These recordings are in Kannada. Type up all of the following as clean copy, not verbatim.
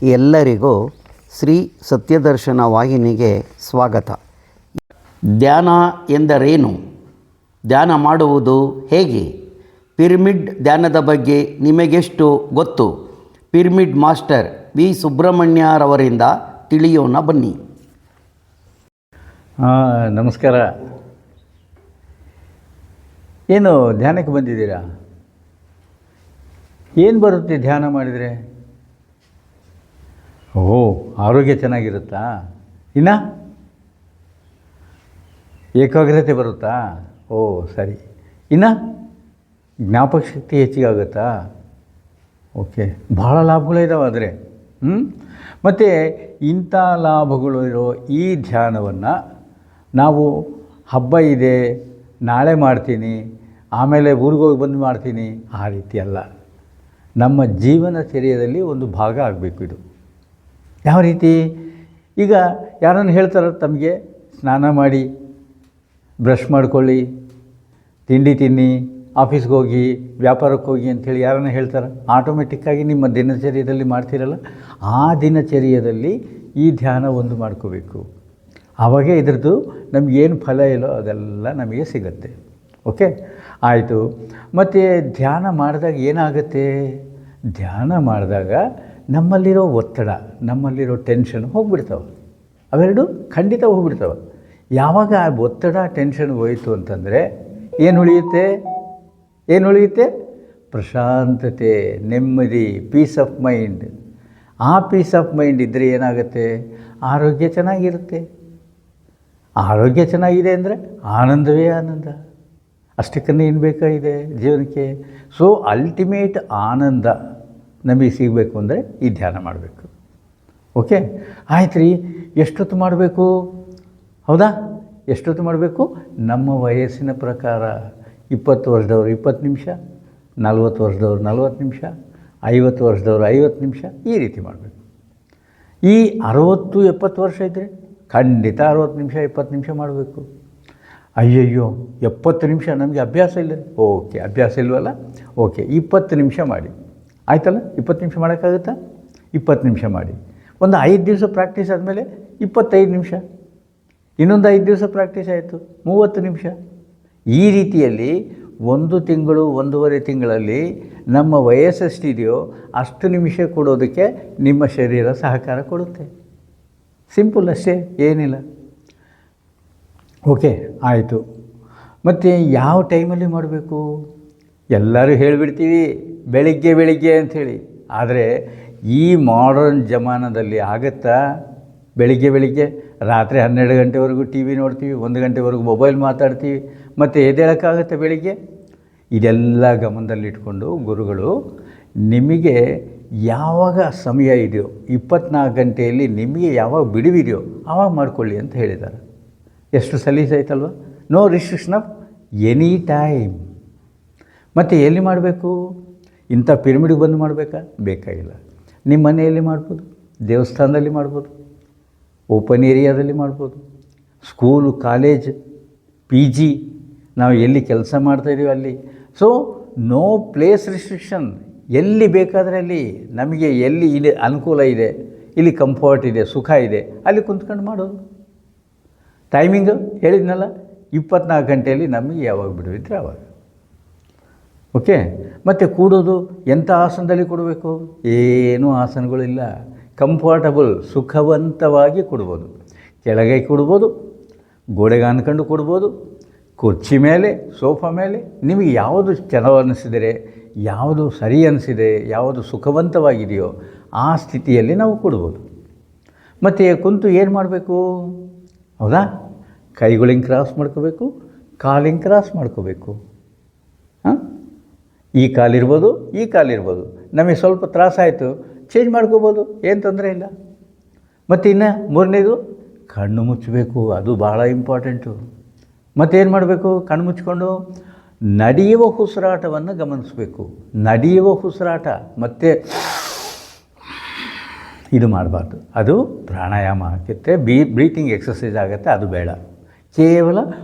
ಎಲ್ಲರಿಗೂ ಶ್ರೀ ಸತ್ಯದರ್ಶನ ವಾಹಿನಿಗೆ ಸ್ವಾಗತ. ಧ್ಯಾನ ಎಂದರೇನು? ಧ್ಯಾನ ಮಾಡುವುದು ಹೇಗೆ? ಪಿರಮಿಡ್ ಧ್ಯಾನದ ಬಗ್ಗೆ ನಿಮಗೆಷ್ಟು ಗೊತ್ತು? ಪಿರಮಿಡ್ ಮಾಸ್ಟರ್ ವಿ ಸುಬ್ರಹ್ಮಣ್ಯರವರಿಂದ ತಿಳಿಯೋಣ ಬನ್ನಿ. ನಮಸ್ಕಾರ. ಏನು ಧ್ಯಾನಕ್ಕೆ ಬಂದಿದ್ದೀರಾ? ಏನು ಬರುತ್ತೆ ಧ್ಯಾನ ಮಾಡಿದರೆ? ಆರೋಗ್ಯ ಚೆನ್ನಾಗಿರುತ್ತಾ? ಇನ್ನು ಏಕಾಗ್ರತೆ ಬರುತ್ತಾ? ಸರಿ. ಇನ್ನು ಜ್ಞಾಪಕ ಶಕ್ತಿ ಹೆಚ್ಚಿಗಾಗುತ್ತಾ? ಓಕೆ, ಭಾಳ ಲಾಭಗಳಿದ್ದಾವೆ. ಆದರೆ ಮತ್ತು ಇಂಥ ಲಾಭಗಳು ಇರೋ ಈ ಧ್ಯಾನವನ್ನು ನಾವು ಹಬ್ಬ ಇದೆ, ನಾಳೆ ಮಾಡ್ತೀನಿ, ಆಮೇಲೆ ಊರಿಗೋಗಿ ಬಂದು ಮಾಡ್ತೀನಿ, ಆ ರೀತಿ ಅಲ್ಲ. ನಮ್ಮ ಜೀವನಚರ್ಯದಲ್ಲಿ ಒಂದು ಭಾಗ ಆಗಬೇಕು ಇದು. ಯಾವ ರೀತಿ? ಈಗ ಯಾರನ್ನು ಹೇಳ್ತಾರೆ ತಮಗೆ ಸ್ನಾನ ಮಾಡಿ, ಬ್ರಷ್ ಮಾಡ್ಕೊಳ್ಳಿ, ತಿಂಡಿ ತಿನ್ನಿ, ಆಫೀಸ್ಗೆ ಹೋಗಿ, ವ್ಯಾಪಾರಕ್ಕೆ ಹೋಗಿ ಅಂಥೇಳಿ ಯಾರನ್ನು ಹೇಳ್ತಾರೆ? ಆಟೋಮೆಟಿಕ್ಕಾಗಿ ನಿಮ್ಮ ದಿನಚರ್ಯದಲ್ಲಿ ಮಾಡ್ತೀರಲ್ಲ, ಆ ದಿನಚರ್ಯದಲ್ಲಿ ಈ ಧ್ಯಾನ ಒಂದು ಮಾಡ್ಕೋಬೇಕು. ಆವಾಗೇ ಇದರದ್ದು ನಮಗೇನು ಫಲ ಇಲ್ಲೋ ಅದೆಲ್ಲ ನಮಗೆ ಸಿಗುತ್ತೆ. ಓಕೆ, ಆಯಿತು. ಮತ್ತು ಧ್ಯಾನ ಮಾಡಿದಾಗ ಏನಾಗುತ್ತೆ? ಧ್ಯಾನ ಮಾಡಿದಾಗ ನಮ್ಮಲ್ಲಿರೋ ಒತ್ತಡ, ನಮ್ಮಲ್ಲಿರೋ ಟೆನ್ಷನ್ ಹೋಗ್ಬಿಡ್ತಾವೆ. ಅವೆರಡು ಖಂಡಿತ ಹೋಗ್ಬಿಡ್ತಾವೆ. ಯಾವಾಗ ಆ ಒತ್ತಡ ಟೆನ್ಷನ್ ಹೋಯಿತು ಅಂತಂದರೆ ಏನು ಉಳಿಯುತ್ತೆ? ಪ್ರಶಾಂತತೆ, ನೆಮ್ಮದಿ, ಪೀಸ್ ಆಫ್ ಮೈಂಡ್. ಆ ಪೀಸ್ ಆಫ್ ಮೈಂಡ್ ಇದ್ದರೆ ಏನಾಗುತ್ತೆ? ಆರೋಗ್ಯ ಚೆನ್ನಾಗಿರುತ್ತೆ. ಆರೋಗ್ಯ ಚೆನ್ನಾಗಿದೆ ಅಂದರೆ ಆನಂದವೇ ಆನಂದ. ಅಷ್ಟಕ್ಕನ್ನೇ ಏನು ಬೇಕಾಗಿದೆ ಜೀವನಕ್ಕೆ? ಸೊ ಅಲ್ಟಿಮೇಟ್ ಆನಂದ ನಮಗೆ ಸಿಗಬೇಕು ಅಂದರೆ ಈ ಧ್ಯಾನ ಮಾಡಬೇಕು. ಓಕೆ, ಆಯ್ತು ರೀ. ಎಷ್ಟೊತ್ತು ಮಾಡಬೇಕು? ಹೌದಾ, ಎಷ್ಟೊತ್ತು ಮಾಡಬೇಕು? ನಮ್ಮ ವಯಸ್ಸಿನ ಪ್ರಕಾರ 20 ವರ್ಷದವರು 20 ನಿಮಿಷ, 40 ವರ್ಷದವರು 40 ನಿಮಿಷ, 50 ವರ್ಷದವರು 50 ನಿಮಿಷ, ಈ ರೀತಿ ಮಾಡಬೇಕು. ಈ 60-70 ವರ್ಷ ಇದ್ದರೆ ಖಂಡಿತ 60 ನಿಮಿಷ 20 ನಿಮಿಷ ಮಾಡಬೇಕು. ಅಯ್ಯಯ್ಯೋ 70 ನಿಮಿಷ ನಮಗೆ ಅಭ್ಯಾಸ ಇಲ್ಲ. ಓಕೆ, ಅಭ್ಯಾಸ ಇಲ್ವಲ್ಲ? ಓಕೆ, 20 ನಿಮಿಷ ಮಾಡಿ. ಆಯ್ತಲ್ಲ? 20 ನಿಮಿಷ ಮಾಡೋಕ್ಕಾಗುತ್ತಾ? 20 ನಿಮಿಷ ಮಾಡಿ. ಒಂದು 5 ದಿವಸ ಪ್ರಾಕ್ಟೀಸ್ ಆದಮೇಲೆ 25 ನಿಮಿಷ, ಇನ್ನೊಂದು 5 ದಿವಸ ಪ್ರಾಕ್ಟೀಸ್ ಆಯಿತು 30 ನಿಮಿಷ. ಈ ರೀತಿಯಲ್ಲಿ 1 ತಿಂಗಳು 1.5 ತಿಂಗಳಲ್ಲಿ ನಮ್ಮ ವಯಸ್ಸೆಷ್ಟಿದೆಯೋ ಅಷ್ಟು ನಿಮಿಷ ಕೊಡೋದಕ್ಕೆ ನಿಮ್ಮ ಶರೀರ ಸಹಕಾರ ಕೊಡುತ್ತೆ. ಸಿಂಪಲ್ ಅಷ್ಟೇ, ಏನಿಲ್ಲ. ಓಕೆ, ಆಯಿತು. ಮತ್ತು ಯಾವ ಟೈಮಲ್ಲಿ ಮಾಡಬೇಕು? ಎಲ್ಲರೂ ಹೇಳಿಬಿಡ್ತೀವಿ ಬೆಳಿಗ್ಗೆ ಅಂಥೇಳಿ. ಆದರೆ ಈ ಮಾಡರ್ನ್ ಜಮಾನದಲ್ಲಿ ಆಗುತ್ತಾ? ಬೆಳಿಗ್ಗೆ ರಾತ್ರಿ 12 ಗಂಟೆವರೆಗೂ ಟಿ ವಿ ನೋಡ್ತೀವಿ, 1 ಗಂಟೆವರೆಗೂ ಮೊಬೈಲ್ ಮಾತಾಡ್ತೀವಿ, ಮತ್ತು ಎದ್ದೇಳೋಕ್ಕಾಗುತ್ತೆ ಬೆಳಿಗ್ಗೆ? ಇದೆಲ್ಲ ಗಮನದಲ್ಲಿಟ್ಕೊಂಡು ಗುರುಗಳು ನಿಮಗೆ ಯಾವಾಗ ಸಮಯ ಇದೆಯೋ 24 ಗಂಟೆಯಲ್ಲಿ ನಿಮಗೆ ಯಾವಾಗ ಬಿಡುವಿದೆಯೋ ಆವಾಗ ಮಾಡ್ಕೊಳ್ಳಿ ಅಂತ ಹೇಳಿದ್ದಾರೆ. ಎಷ್ಟು ಸಲೀಸಾಯ್ತಲ್ವ? No restriction of any time. ಮತ್ತು ಎಲ್ಲಿ ಮಾಡಬೇಕು? ಇಂಥ ಪಿರಮಿಡ್ಗೆ ಬಂದು ಮಾಡಬೇಕಾ? ಬೇಕಾಗಿಲ್ಲ. ನಿಮ್ಮ ಮನೆಯಲ್ಲಿ ಮಾಡ್ಬೋದು, ದೇವಸ್ಥಾನದಲ್ಲಿ ಮಾಡ್ಬೋದು, ಓಪನ್ ಏರಿಯಾದಲ್ಲಿ ಮಾಡ್ಬೋದು, ಸ್ಕೂಲು, ಕಾಲೇಜ್, PG, ನಾವು ಎಲ್ಲಿ ಕೆಲಸ ಮಾಡ್ತಾಯಿದ್ದೀವಿ ಅಲ್ಲಿ. So no place restriction. ಎಲ್ಲಿ ಬೇಕಾದರೆ ಅಲ್ಲಿ, ನಮಗೆ ಎಲ್ಲಿ ಇಲ್ಲಿ ಅನುಕೂಲ ಇದೆ, ಇಲ್ಲಿ ಕಂಫರ್ಟ್ ಇದೆ, ಸುಖ ಇದೆ, ಅಲ್ಲಿ ಕುಂತ್ಕೊಂಡು ಮಾಡೋದು. ಟೈಮಿಂಗು ಹೇಳಿದ್ನಲ್ಲ, 24 ಗಂಟೆಯಲ್ಲಿ ನಮಗೆ ಯಾವಾಗ ಬಿಡುವಿದ್ರೆ ಆವಾಗ. ಓಕೆ, ಮತ್ತು ಕೂಡೋದು ಎಂಥ ಆಸನದಲ್ಲಿ ಕೊಡಬೇಕು? ಏನೂ ಆಸನಗಳಿಲ್ಲ. ಕಂಫರ್ಟಬಲ್, ಸುಖವಂತವಾಗಿ ಕೊಡ್ಬೋದು. ಕೆಳಗೆ ಕೊಡ್ಬೋದು, ಗೋಡೆಗೆ ಅನ್ಕೊಂಡು ಕೊಡ್ಬೋದು, ಕುರ್ಚಿ ಮೇಲೆ, ಸೋಫಾ ಮೇಲೆ, ನಿಮಗೆ ಯಾವುದು ಚೆನ್ನಾಗಿ ಅನ್ನಿಸಿದರೆ, ಯಾವುದು ಸರಿ ಅನಿಸಿದೆ, ಯಾವುದು ಸುಖವಂತವಾಗಿದೆಯೋ ಆ ಸ್ಥಿತಿಯಲ್ಲಿ ನಾವು ಕೊಡ್ಬೋದು. ಮತ್ತು ಕುಂತು ಏನು ಮಾಡಬೇಕು? ಹೌದಾ? ಕೈಗಳಿಂಗ್ ಕ್ರಾಸ್ ಮಾಡ್ಕೋಬೇಕು, ಕಾಲಿಂಗ್ ಕ್ರಾಸ್ ಮಾಡ್ಕೋಬೇಕು. ಈ ಕಾಲಿರ್ಬೋದು, ಈ ಕಾಲಿರ್ಬೋದು. ನಮಗೆ ಸ್ವಲ್ಪ ತ್ರಾಸಾಯಿತು, ಚೇಂಜ್ ಮಾಡ್ಕೋಬೋದು, ಏನು ತೊಂದರೆ ಇಲ್ಲ. ಮತ್ತು ಇನ್ನು 3ನೇದು ಕಣ್ಣು ಮುಚ್ಚಬೇಕು. ಅದು ಭಾಳ ಇಂಪಾರ್ಟೆಂಟು. ಮತ್ತೇನು ಮಾಡಬೇಕು? ಕಣ್ಣು ಮುಚ್ಕೊಂಡು ನಡೆಯುವ ಉಸಿರಾಟವನ್ನು ಗಮನಿಸಬೇಕು. ನಡೆಯುವ ಉಸಿರಾಟ ಮತ್ತು ಇದು ಮಾಡಬಾರ್ದು. ಅದು ಪ್ರಾಣಾಯಾಮ ಆಗುತ್ತೆ, ಬ್ರೀತಿಂಗ್ ಎಕ್ಸಸೈಸ್ ಆಗುತ್ತೆ, ಅದು ಬೇಡ. ಕೇವಲ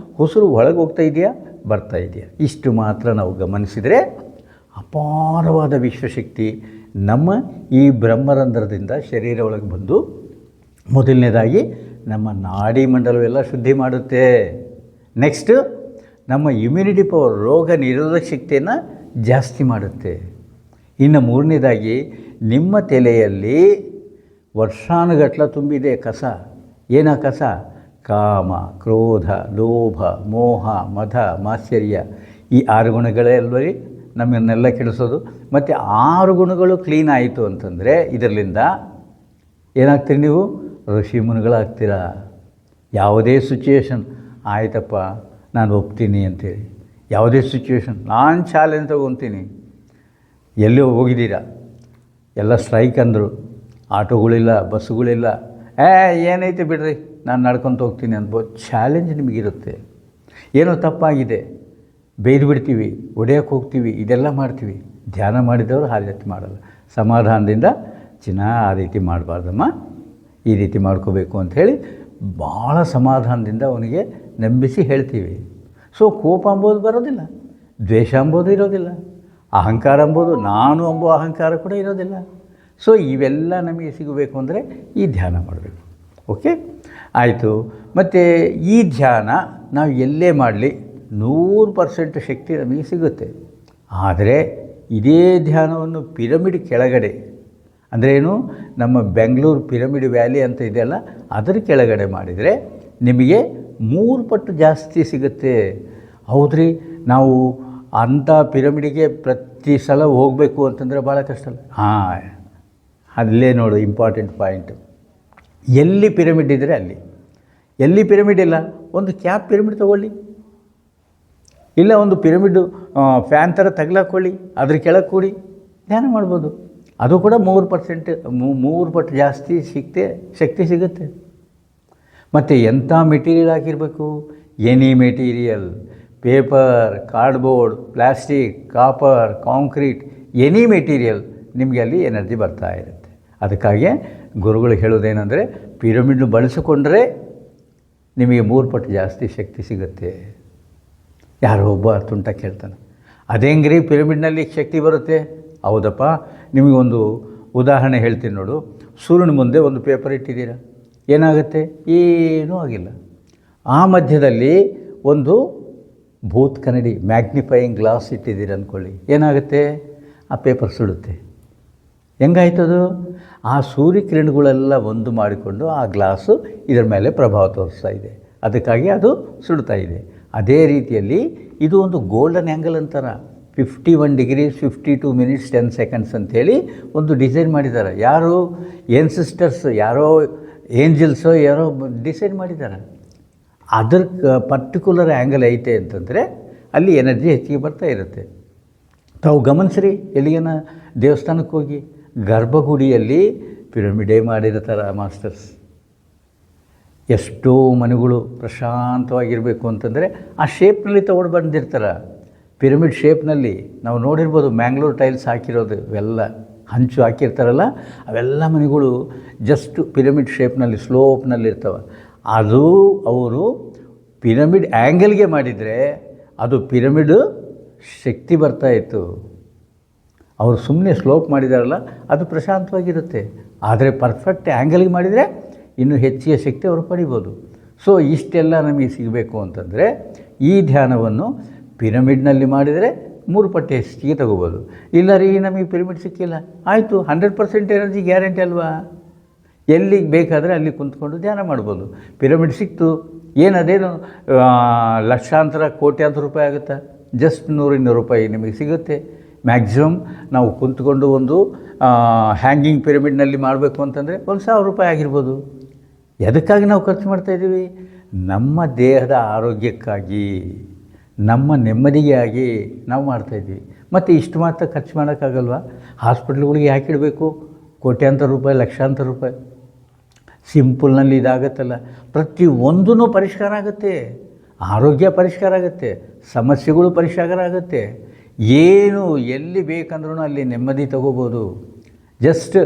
ಉಸಿರು ಒಳಗೆ ಹೋಗ್ತಾ ಇದೆಯಾ, ಬರ್ತಾ ಇದೆಯಾ, ಇಷ್ಟು ಮಾತ್ರ ನಾವು ಗಮನಿಸಿದರೆ ಅಪಾರವಾದ ವಿಶ್ವಶಕ್ತಿ ನಮ್ಮ ಈ ಬ್ರಹ್ಮರಂಧ್ರದಿಂದ ಶರೀರ ಒಳಗೆ ಬಂದು ಮೊದಲನೇದಾಗಿ ನಮ್ಮ ನಾಡಿ ಮಂಡಲವೆಲ್ಲ ಶುದ್ಧಿ ಮಾಡುತ್ತೆ. ನೆಕ್ಸ್ಟು ನಮ್ಮ ಇಮ್ಯುನಿಟಿ ಪವರ್, ರೋಗ ನಿರೋಧಕ ಶಕ್ತಿಯನ್ನು ಜಾಸ್ತಿ ಮಾಡುತ್ತೆ. ಇನ್ನು ಮೂರನೇದಾಗಿ ನಿಮ್ಮ ತಲೆಯಲ್ಲಿ ವರ್ಷಾನುಗಟ್ಟಲೆ ತುಂಬಿದೆ ಕಸ. ಏನ ಕಸ? ಕಾಮ, ಕ್ರೋಧ, ಲೋಭ, ಮೋಹ, ಮದ, ಮಾತ್ಸರ್ಯ. ಈ 6 ಗುಣಗಳೇ ಅಲ್ವರಿ ನಮ್ಮನ್ನೆಲ್ಲ ಕೆಡಿಸೋದು. ಮತ್ತು 6 ಗುಣಗಳು ಕ್ಲೀನ್ ಆಯಿತು ಅಂತಂದರೆ ಇದರಿಂದ ಏನಾಗ್ತೀರಿ ನೀವು? ಋಷಿ ಮುನಿಗಳಾಗ್ತೀರಾ. ಯಾವುದೇ ಸಿಚುಯೇಷನ್ ಆಯ್ತಪ್ಪ ನಾನು ಒಪ್ತೀನಿ ಅಂತೇಳಿ, ಯಾವುದೇ ಸಿಚುಯೇಷನ್ ನಾನು ಚಾಲೆಂಜ್ ತಗೊತೀನಿ. ಎಲ್ಲೋ ಹೋಗಿದ್ದೀರಾ, ಎಲ್ಲ ಸ್ಟ್ರೈಕ್ ಅಂದರು, ಆಟೋಗಳಿಲ್ಲ, ಬಸ್ಸುಗಳಿಲ್ಲ, ಏನೈತೆ ಬಿಡ್ರಿ ನಾನು ನಡ್ಕೊತ ಹೋಗ್ತೀನಿ ಅನ್ಬೋದು. ಚಾಲೆಂಜ್ ನಿಮಗಿರುತ್ತೆ. ಏನೋ ತಪ್ಪಾಗಿದೆ, ಬೈದು ಬಿಡ್ತೀವಿ, ಹೊಡೆಯೋಕ್ಕೆ ಹೋಗ್ತೀವಿ, ಇದೆಲ್ಲ ಮಾಡ್ತೀವಿ. ಧ್ಯಾನ ಮಾಡಿದವರು ಆ ರೀತಿ ಮಾಡಲ್ಲ. ಸಮಾಧಾನದಿಂದ ಆ ರೀತಿ ಮಾಡಬಾರ್ದಮ್ಮ, ಈ ರೀತಿ ಮಾಡ್ಕೋಬೇಕು ಅಂಥೇಳಿ ಭಾಳ ಸಮಾಧಾನದಿಂದ ಅವನಿಗೆ ನಂಬಿಸಿ ಹೇಳ್ತೀವಿ. ಸೊ ಕೋಪ ಅಂಬೋದು ಬರೋದಿಲ್ಲ, ದ್ವೇಷ ಅಂಬೋದು ಇರೋದಿಲ್ಲ, ಅಹಂಕಾರ ಅಂಬೋದು, ನಾನು ಎಂಬೋ ಅಹಂಕಾರ ಕೂಡ ಇರೋದಿಲ್ಲ. ಸೊ ಇವೆಲ್ಲ ನಮಗೆ ಸಿಗಬೇಕು ಅಂದರೆ ಈ ಧ್ಯಾನ ಮಾಡಬೇಕು. ಓಕೆ, ಆಯಿತು. ಮತ್ತು ಈ ಧ್ಯಾನ ನಾವು ಎಲ್ಲೇ ಮಾಡಲಿ 100% ಶಕ್ತಿ ನಮಗೆ ಸಿಗುತ್ತೆ. ಆದರೆ ಇದೇ ಧ್ಯಾನವನ್ನು ಪಿರಮಿಡ್ ಕೆಳಗಡೆ, ಅಂದರೆ ಏನು, ನಮ್ಮ ಬೆಂಗಳೂರು ಪಿರಮಿಡ್ ವ್ಯಾಲಿ ಅಂತ ಇದೆಯಲ್ಲ, ಅದರ ಕೆಳಗಡೆ ಮಾಡಿದರೆ ನಿಮಗೆ 3 ಪಟ್ಟು ಜಾಸ್ತಿ ಸಿಗುತ್ತೆ. ಹೌದ್ರಿ, ನಾವು ಅಂಥ ಪಿರಮಿಡಿಗೆ ಪ್ರತಿ ಸಲ ಹೋಗಬೇಕು ಅಂತಂದರೆ ಭಾಳ ಕಷ್ಟ ಅಲ್ಲ? ಹಾಂ, ಅಲ್ಲೇ ನೋಡು ಇಂಪಾರ್ಟೆಂಟ್ ಪಾಯಿಂಟು. ಎಲ್ಲಿ ಪಿರಮಿಡ್ ಇದ್ದರೆ ಅಲ್ಲಿ, ಎಲ್ಲಿ ಪಿರಮಿಡ್ ಇಲ್ಲ ಒಂದು ಕ್ಯಾಪ್ ಪಿರಮಿಡ್ ತೊಗೊಳ್ಳಿ, ಇಲ್ಲ ಒಂದು ಪಿರಮಿಡ್ಡು ಫ್ಯಾನ್ ಥರ ತಗ್ಲಾಕೊಳ್ಳಿ, ಅದ್ರ ಕೆಳಗೆ ಕೂಡಿ ಧ್ಯಾನ ಮಾಡ್ಬೋದು. ಅದು ಕೂಡ 3 ಪಟ್ಟು ಜಾಸ್ತಿ ಶಕ್ತಿ ಸಿಗುತ್ತೆ. ಮತ್ತು ಎಂಥ ಮೆಟೀರಿಯಲ್ ಹಾಕಿರಬೇಕು? Any material, paper, cardboard, plastic, copper, concrete, any material ನಿಮಗೆ ಅಲ್ಲಿ ಎನರ್ಜಿ ಬರ್ತಾ ಇರುತ್ತೆ. ಅದಕ್ಕಾಗಿ ಗುರುಗಳು ಹೇಳೋದೇನೆಂದರೆ ಪಿರಮಿಡ್ ಬಳಸಿಕೊಂಡ್ರೆ ನಿಮಗೆ 3 ಪಟ್ಟು ಜಾಸ್ತಿ ಶಕ್ತಿ ಸಿಗುತ್ತೆ. ಯಾರೋ ಒಬ್ಬ ತುಂಟ ಕೇಳ್ತಾನೆ, ಅದೇಂಗ್ರಿ ಪಿರಮಿಡ್ನಲ್ಲಿ ಶಕ್ತಿ ಬರುತ್ತೆ? ಹೌದಪ್ಪ, ನಿಮಗೊಂದು ಉದಾಹರಣೆ ಹೇಳ್ತೀನಿ ನೋಡು. ಸೂರ್ಯನ ಮುಂದೆ ಒಂದು ಪೇಪರ್ ಇಟ್ಟಿದ್ದೀರಾ, ಏನಾಗುತ್ತೆ? ಏನೂ ಆಗಿಲ್ಲ. ಆ ಮಧ್ಯದಲ್ಲಿ ಒಂದು ಭೂತ್ ಕನ್ನಡಿ ಮ್ಯಾಗ್ನಿಫೈಯಿಂಗ್ ಗ್ಲಾಸ್ ಇಟ್ಟಿದ್ದೀರ ಅಂದ್ಕೊಳ್ಳಿ, ಏನಾಗುತ್ತೆ? ಆ ಪೇಪರ್ ಸುಡುತ್ತೆ. ಹೆಂಗಾಯ್ತದು? ಆ ಸೂರ್ಯಕಿರಣಗಳೆಲ್ಲ ಒಂದು ಮಾಡಿಕೊಂಡು ಆ ಗ್ಲಾಸು ಇದರ ಮೇಲೆ ಪ್ರಭಾವ ತೋರಿಸ್ತಾ ಇದೆ, ಅದಕ್ಕಾಗಿ ಅದು ಸುಡ್ತಾ ಇದೆ. ಅದೇ ರೀತಿಯಲ್ಲಿ ಇದು ಒಂದು ಗೋಲ್ಡನ್ ಆ್ಯಂಗಲ್ ಅಂತಾರೆ. 51 ಡಿಗ್ರೀಸ್ 52 ಮಿನಿಟ್ಸ್ 10 ಸೆಕೆಂಡ್ಸ್ ಅಂಥೇಳಿ ಒಂದು ಡಿಸೈನ್ ಮಾಡಿದ್ದಾರೆ. ಯಾರು? ಏನ್ಸಿಸ್ಟರ್ಸ್, ಯಾರೋ ಏಂಜಲ್ಸೋ ಯಾರೋ ಡಿಸೈನ್ ಮಾಡಿದ್ದಾರೆ. ಅದರ ಪರ್ಟಿಕ್ಯುಲರ್ ಆ್ಯಂಗಲ್ ಐತೆ ಅಂತಂದರೆ ಅಲ್ಲಿ ಎನರ್ಜಿ ಹೆಚ್ಚಿಗೆ ಬರ್ತಾ ಇರುತ್ತೆ. ತಾವು ಗಮನಿಸ್ರಿ, ಎಲ್ಲಿಗೇನ ದೇವಸ್ಥಾನಕ್ಕೆ ಹೋಗಿ ಗರ್ಭಗುಡಿಯಲ್ಲಿ ಪಿರಮಿಡೇ ಮಾಡಿರ್ತಾರೆ ಮಾಸ್ಟರ್ಸ್. ಎಷ್ಟೋ ಮನೆಗಳು ಪ್ರಶಾಂತವಾಗಿರಬೇಕು ಅಂತಂದರೆ ಆ ಶೇಪ್ನಲ್ಲಿ ತೊಗೊಂಡು ಬಂದಿರ್ತಾರೆ. ಪಿರಮಿಡ್ ಶೇಪ್ನಲ್ಲಿ ನಾವು ನೋಡಿರ್ಬೋದು, ಮ್ಯಾಂಗ್ಳೂರ್ ಟೈಲ್ಸ್ ಹಾಕಿರೋದು, ಇವೆಲ್ಲ ಹಂಚು ಹಾಕಿರ್ತಾರಲ್ಲ, ಅವೆಲ್ಲ ಮನೆಗಳು ಜಸ್ಟ್ ಪಿರಮಿಡ್ ಶೇಪ್ನಲ್ಲಿ ಸ್ಲೋಪ್ನಲ್ಲಿ ಇರ್ತವೆ. ಅದು ಅವರು ಪಿರಮಿಡ್ ಆ್ಯಂಗಲ್ಗೆ ಮಾಡಿದರೆ ಅದು ಪಿರಮಿಡ್ ಶಕ್ತಿ ಬರ್ತಾಯಿತ್ತು. ಅವರು ಸುಮ್ಮನೆ ಸ್ಲೋಪ್ ಮಾಡಿದಾರಲ್ಲ, ಅದು ಪ್ರಶಾಂತವಾಗಿರುತ್ತೆ. ಆದರೆ ಪರ್ಫೆಕ್ಟ್ ಆ್ಯಂಗಲ್ಗೆ ಮಾಡಿದರೆ ಇನ್ನೂ ಹೆಚ್ಚಿನ ಶಕ್ತಿ ಅವರು ಪಡಿಬೋದು. ಸೊ ಇಷ್ಟೆಲ್ಲ ನಮಗೆ ಸಿಗಬೇಕು ಅಂತಂದರೆ ಈ ಧ್ಯಾನವನ್ನು ಪಿರಮಿಡ್ನಲ್ಲಿ ಮಾಡಿದರೆ 3 ಪಟ್ಟು ಹೆಚ್ಚಿಗೆ ತಗೋಬೋದು. ಇಲ್ಲ ರೀ, ನಮಗೆ ಪಿರಮಿಡ್ ಸಿಕ್ಕಿಲ್ಲ, ಆಯಿತು, 100% ಎನರ್ಜಿ ಗ್ಯಾರಂಟಿ ಅಲ್ವಾ? ಎಲ್ಲಿಗೆ ಬೇಕಾದರೆ ಅಲ್ಲಿ ಕುಂತ್ಕೊಂಡು ಧ್ಯಾನ ಮಾಡ್ಬೋದು. ಪಿರಮಿಡ್ ಸಿಕ್ತು, ಏನದೇನು ಲಕ್ಷಾಂತರ ಕೋಟ್ಯಾಂತರ ರೂಪಾಯಿ ಆಗುತ್ತಾ? ಜಸ್ಟ್ 100-200 ರೂಪಾಯಿ ನಿಮಗೆ ಸಿಗುತ್ತೆ. ಮ್ಯಾಕ್ಸಿಮಮ್ ನಾವು ಕುಂತ್ಕೊಂಡು ಒಂದು ಹ್ಯಾಂಗಿಂಗ್ ಪಿರಮಿಡ್ನಲ್ಲಿ ಮಾಡಬೇಕು ಅಂತಂದರೆ 1,000 ರೂಪಾಯಿ ಆಗಿರ್ಬೋದು. ಎದಕ್ಕಾಗಿ ನಾವು ಖರ್ಚು ಮಾಡ್ತಾಯಿದ್ದೀವಿ? ನಮ್ಮ ದೇಹದ ಆರೋಗ್ಯಕ್ಕಾಗಿ, ನಮ್ಮ ನೆಮ್ಮದಿಗಾಗಿ ನಾವು ಮಾಡ್ತಾಯಿದ್ವಿ. ಮತ್ತು ಇಷ್ಟು ಮಾತ್ರ ಖರ್ಚು ಮಾಡೋಕ್ಕಾಗಲ್ವ? ಹಾಸ್ಪಿಟ್ಲ್ಗಳಿಗೆ ಯಾಕೆ ಇಡಬೇಕು ಕೋಟ್ಯಾಂತರ ರೂಪಾಯಿ, ಲಕ್ಷಾಂತರ ರೂಪಾಯಿ? ಸಿಂಪಲ್ನಲ್ಲಿ ಇದಾಗತ್ತಲ್ಲ, ಪ್ರತಿಯೊಂದೂ ಪರಿಷ್ಕಾರ ಆಗುತ್ತೆ. ಆರೋಗ್ಯ ಪರಿಷ್ಕಾರ ಆಗುತ್ತೆ, ಸಮಸ್ಯೆಗಳು ಪರಿಷ್ಕಾರ ಆಗುತ್ತೆ. ಏನು ಎಲ್ಲಿ ಬೇಕಂದ್ರೂ ಅಲ್ಲಿ ನೆಮ್ಮದಿ ತಗೋಬೋದು. ಜಸ್ಟ್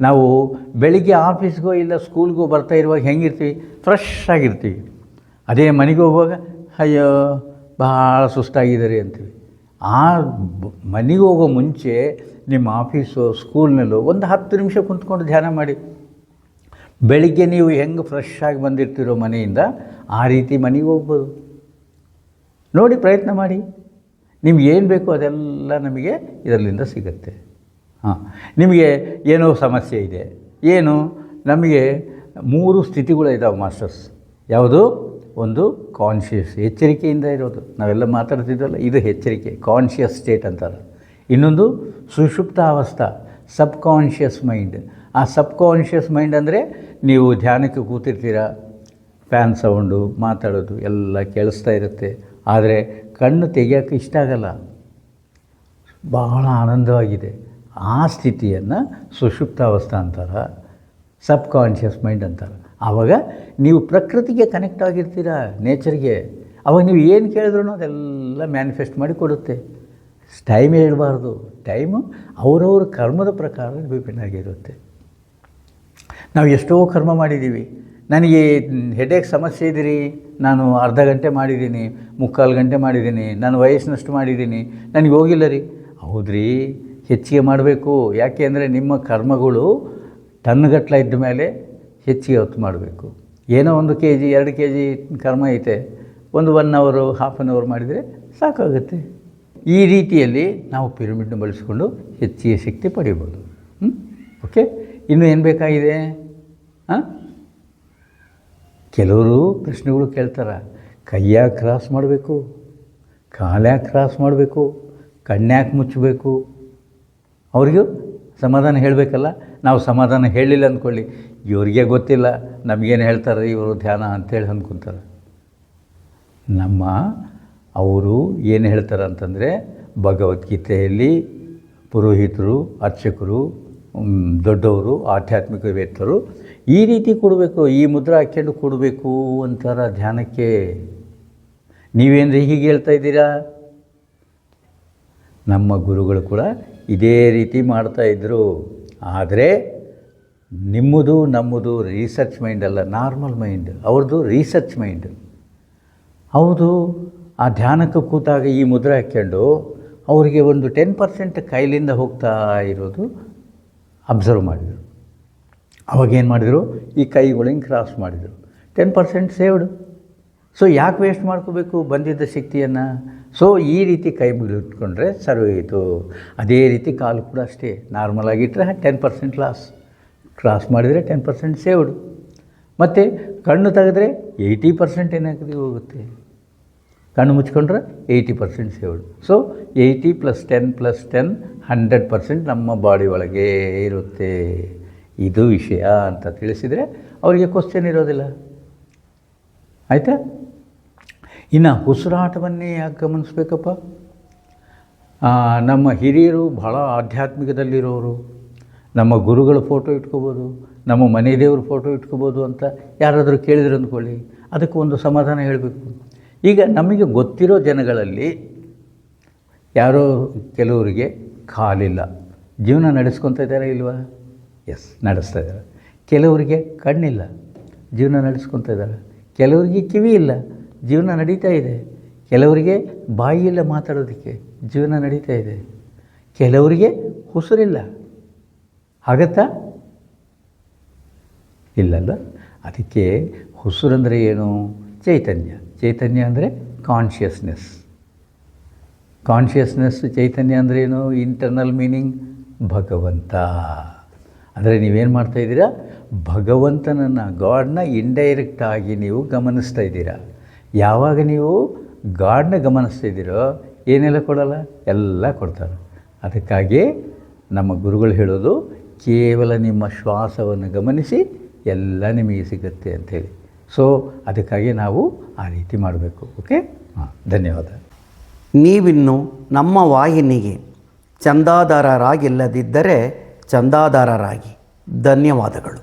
ನಾವು ಬೆಳಿಗ್ಗೆ ಆಫೀಸ್ಗೋ ಇಲ್ಲ ಸ್ಕೂಲ್ಗೋ ಬರ್ತಾ ಇರುವಾಗ ಹೆಂಗಿರ್ತೀವಿ? ಫ್ರೆಶ್ ಆಗಿರ್ತೀವಿ. ಅದೇ ಮನೆಗೆ ಹೋಗುವಾಗ ಅಯ್ಯೋ ಭಾಳ ಸುಸ್ತಾಗಿದ್ದಾರೆ ಅಂತೀವಿ. ಆ ಮನೆಗೆ ಹೋಗೋ ಮುಂಚೆ ನಿಮ್ಮ ಆಫೀಸು ಸ್ಕೂಲ್ನಲ್ಲೋ ಒಂದು 10 ನಿಮಿಷ ಕುಂತ್ಕೊಂಡು ಧ್ಯಾನ ಮಾಡಿ. ಬೆಳಿಗ್ಗೆ ನೀವು ಹೆಂಗೆ ಫ್ರೆಶ್ ಆಗಿ ಬಂದಿರ್ತೀರೋ ಮನೆಯಿಂದ ಆ ರೀತಿ ಮನೆಗೆ ಹೋಗ್ಬೋದು. ನೋಡಿ, ಪ್ರಯತ್ನ ಮಾಡಿ. ನಿಮ್ಗೆ ಏನು ಬೇಕೋ ಅದೆಲ್ಲ ನಮಗೆ ಇದರಲ್ಲಿಂದ ಸಿಗುತ್ತೆ. ನಿಮಗೆ ಏನೋ ಸಮಸ್ಯೆ ಇದೆ, ಏನು ನಮಗೆ 3 ಸ್ಥಿತಿಗಳು ಇದ್ದಾವೆ ಮಾಸ್ಟರ್ಸ್. ಯಾವುದು? ಒಂದು ಕಾನ್ಷಿಯಸ್, ಎಚ್ಚರಿಕೆಯಿಂದ ಇರೋದು, ನಾವೆಲ್ಲ ಮಾತಾಡ್ತಿದ್ವಲ್ಲ, ಇದು ಎಚ್ಚರಿಕೆ, ಕಾನ್ಷಿಯಸ್ ಸ್ಟೇಟ್ ಅಂತಾರೆ. ಇನ್ನೊಂದು ಸುಷುಪ್ತ ಅವಸ್ಥಾ, ಸಬ್ ಕಾನ್ಷಿಯಸ್ ಮೈಂಡ್. ಆ ಸಬ್ ಕಾನ್ಷಿಯಸ್ ಮೈಂಡ್ ಅಂದರೆ ನೀವು ಧ್ಯಾನಕ್ಕೆ ಕೂತಿರ್ತೀರ, ಫ್ಯಾನ್ ಸೌಂಡು, ಮಾತಾಡೋದು ಎಲ್ಲ ಕೇಳಿಸ್ತಾ ಇರುತ್ತೆ, ಆದರೆ ಕಣ್ಣು ತೆಗಿಯೋಕ್ಕೆ ಇಷ್ಟ ಆಗಲ್ಲ, ಬಹಳ ಆನಂದವಾಗಿದೆ. ಆ ಸ್ಥಿತಿಯನ್ನು ಸುಷುಪ್ತಾವಸ್ಥಾ ಅಂತಾರೆ, ಸಬ್ ಕಾನ್ಷಿಯಸ್ ಮೈಂಡ್ ಅಂತಾರೆ. ಆವಾಗ ನೀವು ಪ್ರಕೃತಿಗೆ ಕನೆಕ್ಟ್ ಆಗಿರ್ತೀರ, ನೇಚರ್ಗೆ. ಆವಾಗ ನೀವು ಏನು ಕೇಳಿದ್ರೂ ಅದೆಲ್ಲ ಮ್ಯಾನಿಫೆಸ್ಟ್ ಮಾಡಿ ಕೊಡುತ್ತೆ. ಟೈಮ್ ಹೇಳಬಾರ್ದು, ಟೈಮು ಅವರವ್ರ ಕರ್ಮದ ಪ್ರಕಾರ ಡಿಪೆಂಡ್ ಆಗಿರುತ್ತೆ. ನಾವು ಎಷ್ಟೋ ಕರ್ಮ ಮಾಡಿದ್ದೀವಿ. ನನಗೆ ಹೆಡೇಕ್ ಸಮಸ್ಯೆ ಇದ್ದೀರಿ, ನಾನು ಅರ್ಧ ಗಂಟೆ ಮಾಡಿದ್ದೀನಿ, 3/4 ಗಂಟೆ ಮಾಡಿದ್ದೀನಿ, ನಾನು ವಯಸ್ಸಿನಷ್ಟು ಮಾಡಿದ್ದೀನಿ, ನನಗೆ ಹೋಗಿಲ್ಲ ರೀ. ಹೌದ್ರಿ, ಹೆಚ್ಚಿಗೆ ಮಾಡಬೇಕು. ಯಾಕೆ ಅಂದರೆ ನಿಮ್ಮ ಕರ್ಮಗಳು ಟನ್ಗಟ್ಟಲೆ ಇದ್ದ ಮೇಲೆ ಹೆಚ್ಚಿಗೆ ಹೊತ್ತು ಮಾಡಬೇಕು. ಏನೋ 1 kg 2 kg ಕರ್ಮ ಐತೆ, ಒಂದು 1 hour 1/2 hour ಮಾಡಿದರೆ ಸಾಕಾಗುತ್ತೆ. ಈ ರೀತಿಯಲ್ಲಿ ನಾವು ಪಿರಮಿಡ್ನ ಬಳಸಿಕೊಂಡು ಹೆಚ್ಚಿಗೆ ಶಕ್ತಿ ಪಡಿಬೋದು. ಓಕೆ, ಇನ್ನೂ ಏನು ಬೇಕಾಗಿದೆ? ಕೆಲವರು ಪ್ರಶ್ನೆಗಳು ಕೇಳ್ತಾರೆ, ಕೈಯಾಗೆ ಕ್ರಾಸ್ ಮಾಡಬೇಕು, ಕಾಲ್ಯಾಕೆ ಕ್ರಾಸ್ ಮಾಡಬೇಕು, ಕಣ್ಯಾಕೆ ಮುಚ್ಚಬೇಕು? ಅವ್ರಿಗೂ ಸಮಾಧಾನ ಹೇಳಬೇಕಲ್ಲ. ನಾವು ಸಮಾಧಾನ ಹೇಳಿಲ್ಲ ಅಂದ್ಕೊಳ್ಳಿ, ಇವ್ರಿಗೆ ಗೊತ್ತಿಲ್ಲ ನಮಗೇನು ಹೇಳ್ತಾರೆ ಇವರು ಧ್ಯಾನ ಅಂಥೇಳಿ ಅಂದ್ಕೊತಾರೆ. ಅವರು ಏನು ಹೇಳ್ತಾರೆ ಅಂತಂದರೆ, ಭಗವದ್ಗೀತೆಯಲ್ಲಿ ಪುರೋಹಿತರು, ಅರ್ಚಕರು, ದೊಡ್ಡವರು, ಆಧ್ಯಾತ್ಮಿಕವೇತ್ತರು ಈ ರೀತಿ ಕೊಡಬೇಕು, ಈ ಮುದ್ರೆ ಹಾಕ್ಕೊಂಡು ಕೊಡಬೇಕು ಅಂತಾರ ಧ್ಯಾನಕ್ಕೆ. ನೀವೇನ್ರಿ ಹೀಗೆ ಹೇಳ್ತಾ ಇದ್ದೀರಾ? ನಮ್ಮ ಗುರುಗಳು ಕೂಡ ಇದೇ ರೀತಿ ಮಾಡ್ತಾಯಿದ್ರು. ಆದರೆ ನಮ್ಮದು ರಿಸರ್ಚ್ ಮೈಂಡ್ ಅಲ್ಲ, ನಾರ್ಮಲ್ ಮೈಂಡ್. ಅವ್ರದ್ದು ರಿಸರ್ಚ್ ಮೈಂಡ್. ಹೌದು, ಆ ಧ್ಯಾನಕ್ಕೆ ಕೂತಾಗ ಈ ಮುದ್ರೆ ಹಾಕ್ಕೊಂಡು ಅವರಿಗೆ ಒಂದು 10% ಕೈಲಿಂದ ಹೋಗ್ತಾ ಇರೋದು ಅಬ್ಸರ್ವ್ ಮಾಡಿದರು. ಅವಾಗೇನು ಮಾಡಿದರು? ಈ ಕೈಗಳು ಹಿಂಗೆ ಕ್ರಾಸ್ ಮಾಡಿದರು, 10% ಸೇವ್ಡು. ಸೊ ಯಾಕೆ ವೇಸ್ಟ್ ಮಾಡ್ಕೋಬೇಕು ಬಂದಿದ್ದ ಶಕ್ತಿಯನ್ನು? ಸೊ ಈ ರೀತಿ ಕೈ ಮುಗಿಟ್ಕೊಂಡ್ರೆ ಸರ್ವೋಯಿತು. ಅದೇ ರೀತಿ ಕಾಲು ಕೂಡ ಅಷ್ಟೇ, ನಾರ್ಮಲ್ ಆಗಿಟ್ಟರೆ 10% ಲಾಸ್, ಕ್ರಾಸ್ ಮಾಡಿದರೆ 10% ಸೇವ್ಡು. ಮತ್ತು ಕಣ್ಣು ತೆಗೆದ್ರೆ 80% ಏನಾಗ್ತದೆ ಹೋಗುತ್ತೆ, ಕಣ್ಣು ಮುಚ್ಕೊಂಡ್ರೆ 80% ಸೇವ್ಡು. ಸೊ 80 + 10 + 10 100% ನಮ್ಮ ಬಾಡಿ ಒಳಗೆ ಇರುತ್ತೆ. ಇದು ವಿಷಯ ಅಂತ ತಿಳಿಸಿದರೆ ಅವರಿಗೆ ಕ್ವಶ್ಚನ್ ಇರೋದಿಲ್ಲ. ಆಯಿತಾ? ಇನ್ನು ಉಸಿರಾಟವನ್ನೇ ಯಾಕೆ ಗಮನಿಸ್ಬೇಕಪ್ಪ? ನಮ್ಮ ಹಿರಿಯರು ಭಾಳ ಆಧ್ಯಾತ್ಮಿಕದಲ್ಲಿರೋರು, ನಮ್ಮ ಗುರುಗಳ ಫೋಟೋ ಇಟ್ಕೋಬೋದು, ನಮ್ಮ ಮನೆ ದೇವ್ರ ಫೋಟೋ ಇಟ್ಕೋಬೋದು ಅಂತ ಯಾರಾದರೂ ಕೇಳಿದ್ರು ಅಂದ್ಕೊಳ್ಳಿ, ಅದಕ್ಕೆ ಒಂದು ಸಮಾಧಾನ ಹೇಳಬೇಕು. ಈಗ ನಮಗೆ ಗೊತ್ತಿರೋ ಜನಗಳಲ್ಲಿ ಯಾರೋ ಕೆಲವರಿಗೆ ಕಾಲಿಲ್ಲ, ಜೀವನ ನಡೆಸ್ಕೊತಾ ಇದ್ದಾರೆ ಇಲ್ವಾ? ಎಸ್, ನಡೆಸ್ತಾ ಇದ್ದಾರೆ. ಕೆಲವರಿಗೆ ಕಣ್ಣಿಲ್ಲ, ಜೀವನ ನಡೆಸ್ಕೊತಾ ಇದ್ದಾರೆ. ಕೆಲವರಿಗೆ ಕಿವಿ ಇಲ್ಲ, ಜೀವನ ನಡೀತಾ ಇದೆ. ಕೆಲವರಿಗೆ ಬಾಯಿ ಇಲ್ಲ ಮಾತಾಡೋದಕ್ಕೆ, ಜೀವನ ನಡೀತಾ ಇದೆ. ಕೆಲವರಿಗೆ ಉಸಿರಿಲ್ಲ, ಆಗತ್ತಾ? ಇಲ್ಲಲ್ಲ. ಅದಕ್ಕೆ ಉಸಿರಂದರೆ ಏನು? ಚೈತನ್ಯ. ಚೈತನ್ಯ ಅಂದರೆ ಕಾನ್ಷಿಯಸ್ನೆಸ್. ಕಾನ್ಷಿಯಸ್ನೆಸ್, ಚೈತನ್ಯ ಅಂದರೆ ಏನು? ಇಂಟರ್ನಲ್ ಮೀನಿಂಗ್ ಭಗವಂತ. ಅಂದರೆ ನೀವೇನು ಮಾಡ್ತಾಯಿದ್ದೀರಾ? ಭಗವಂತನನ್ನು, ಗಾಡ್ನ ಇಂಡೈರೆಕ್ಟಾಗಿ ನೀವು ಗಮನಿಸ್ತಾ ಇದ್ದೀರಾ. ಯಾವಾಗ ನೀವು ಗಾಡ್ನ ಗಮನಿಸ್ತಾ ಇದ್ದೀರೋ ಏನೆಲ್ಲ ಕೊಡಲ್ಲ, ಎಲ್ಲ ಕೊಡ್ತಾರೆ. ಅದಕ್ಕಾಗಿ ನಮ್ಮ ಗುರುಗಳು ಹೇಳೋದು, ಕೇವಲ ನಿಮ್ಮ ಶ್ವಾಸವನ್ನು ಗಮನಿಸಿ ಎಲ್ಲ ನಿಮಗೆ ಸಿಗುತ್ತೆ ಅಂಥೇಳಿ. ಸೊ ಅದಕ್ಕಾಗಿ ನಾವು ಆ ರೀತಿ ಮಾಡಬೇಕು. ಓಕೆ, ಧನ್ಯವಾದ. ನೀವಿನ್ನು ನಮ್ಮ ವಾಹಿನಿಗೆ ಚಂದಾದಾರರಾಗಿಲ್ಲದಿದ್ದರೆ ಚಂದಾದಾರರಾಗಿ. ಧನ್ಯವಾದಗಳು.